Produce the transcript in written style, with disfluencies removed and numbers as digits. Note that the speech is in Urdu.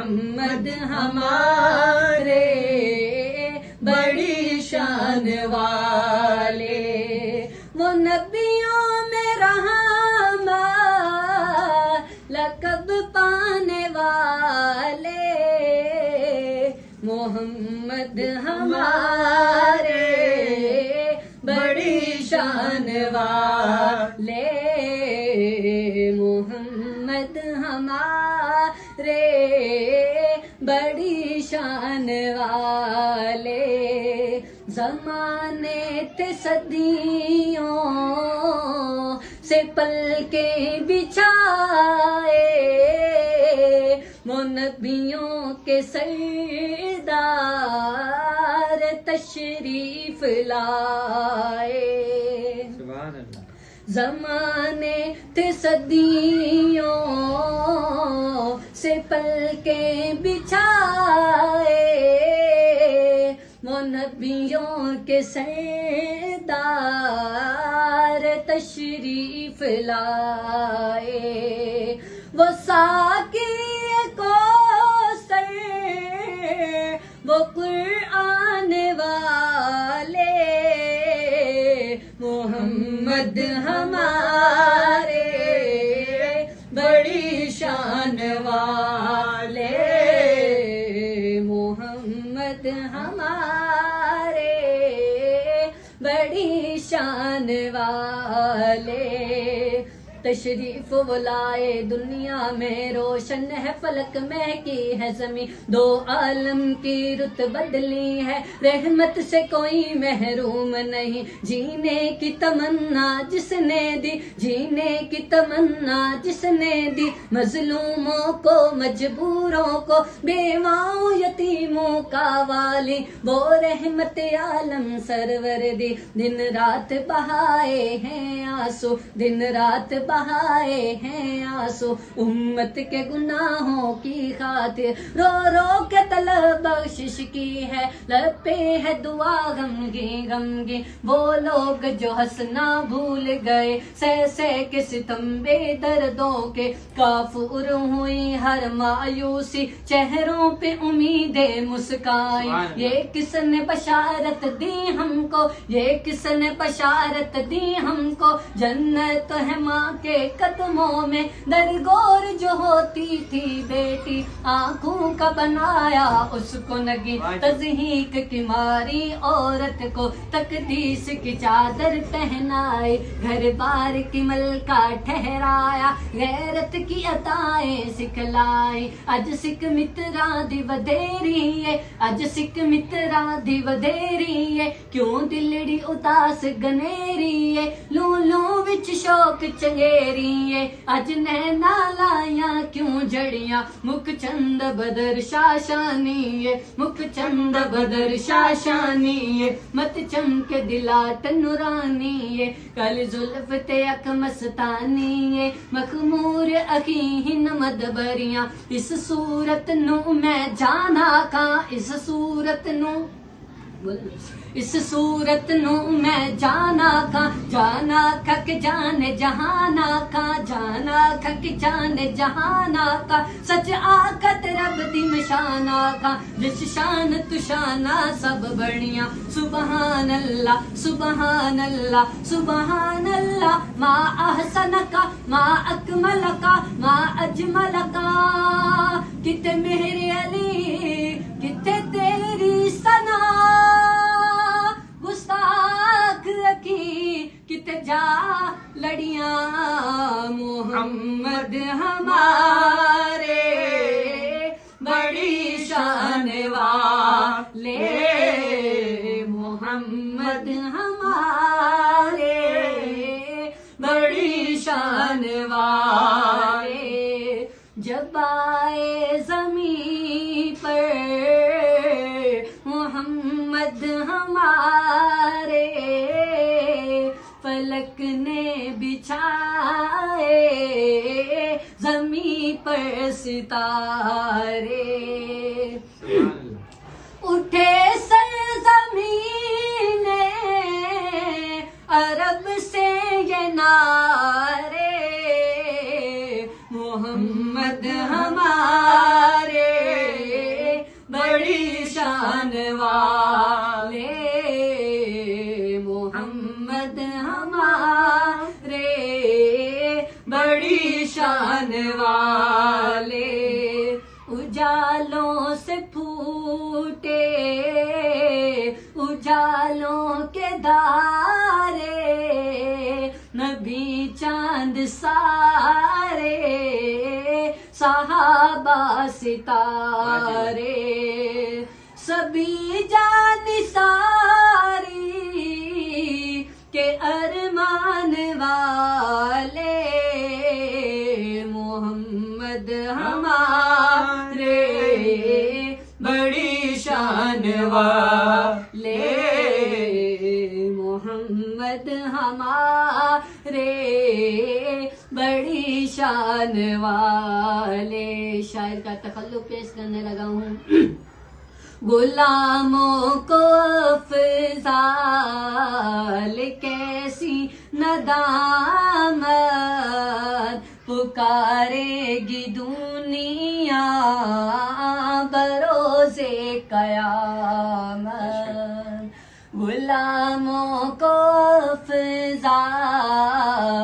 محمد ہمارے بڑی شان والے، وہ نبیوں میں رحمت لقب پانے والے، محمد ہمارے بڑی شان والے، محمد ہمارے بڑی شان والے، زمانے تھے صدیوں سے پلکے بچھائے، وہ نبیوں کے سردار تشریف لائے، سبحان اللہ۔ زمانے تھے صدیوں سے پلکے بچھائے، وہ نبیوں کے سردار تشریف لائے، وہ ساقی کوثر وہ قرآن والے، محمد ہمارے بڑی شان والے، محمد ہمارے بڑی شان والے، تشریف وہ لائے دنیا میں، روشن ہے فلک مہکی ہے زمین، دو عالم کی رت بدلی ہے، رحمت سے کوئی محروم نہیں، جینے کی تمنا جس نے دی، جینے کی تمنا جس نے دی، مظلوموں کو مجبوروں کو بیواؤں یتیموں کا والی، وہ رحمت عالم سرور دی، دن رات بہائے ہیں آنسو، دن رات بہائے ہیں آنسو، امت کے گناہوں کی خاطر رو رو کے طلب بخشش کی ہے، لب پہ ہے دعا غمگین غمگین، وہ لوگ جو ہنسنا بھول گئے، سہ سہ کے ستم بے دردوں کے، کافور ہوئی ہر مایوسی، چہروں پہ امیدیں مسکائی، یہ کس نے بشارت دی ہم کو، یہ کس نے بشارت دی ہم کو، جنت ہے ماں کے قدموں میں، درگور جو ہوتی تھی بیٹی، آنکھوں کا بنایا اس کو نگی، تضحیک کی ماری عورت کو تقدیس کی چادر پہنائی، گھر بار کی ملکہ ٹھہرایا، غیرت کی عطائیں سکھلائی، اج سکھ مترا دی ودیری ہے، اج سکھ مترا دی ودیری ہے، کیوں دلڑی اداس گنیری ہے، لوں لوں وچ شوق چنگیری ہے، اج نینا لائیاں کیوں جڑیاں، مکھ چند بدر شاشانی ہے، مکھ چند بدر شاشانی ہے، مت چمک دلات نورانی ہے، کل زلف تے اک مستانی ہے، مخمور اکھیں مدبریاں، اس صورت نو میں جانا کھاں، اس صورت نو اس صورت نو میں جانا کھاں، جانا کھک جانے جہانا کھاں، جانا کھک جانے جہانا کھاں، سچ آکت رب دی مشانہ کھاں، جس شان تو شانہ سب بڑیاں، سبحان اللہ سبحان اللہ سبحان اللہ، ما احسن کا ما اکمل کا ما اجمل کا، کتے میرے علی کتے تیری ثنا، گستاخ رکھی کتے جا لڑیاں، محمد ہمارے بڑی شان والے، محمد ہمارے بڑی شان والے، جب آئے زمین پر محمد ہمارے، فلک نے بچھائے زمین پر ستارے، اجالوں سے پھوٹے اجالوں کے دارے نبی چاند سارے صحابہ ستارے سبھی جان ساری کے ارمان والے محمد ہمارے بڑی شان والے محمد ہمارے بڑی شان والے. شاعر کا تخلق پیش کرنے لگا ہوں. غلاموں کو افضال کیسی ندامت پکارے گی دنیا بروز قیامت. غلاموں کو افضال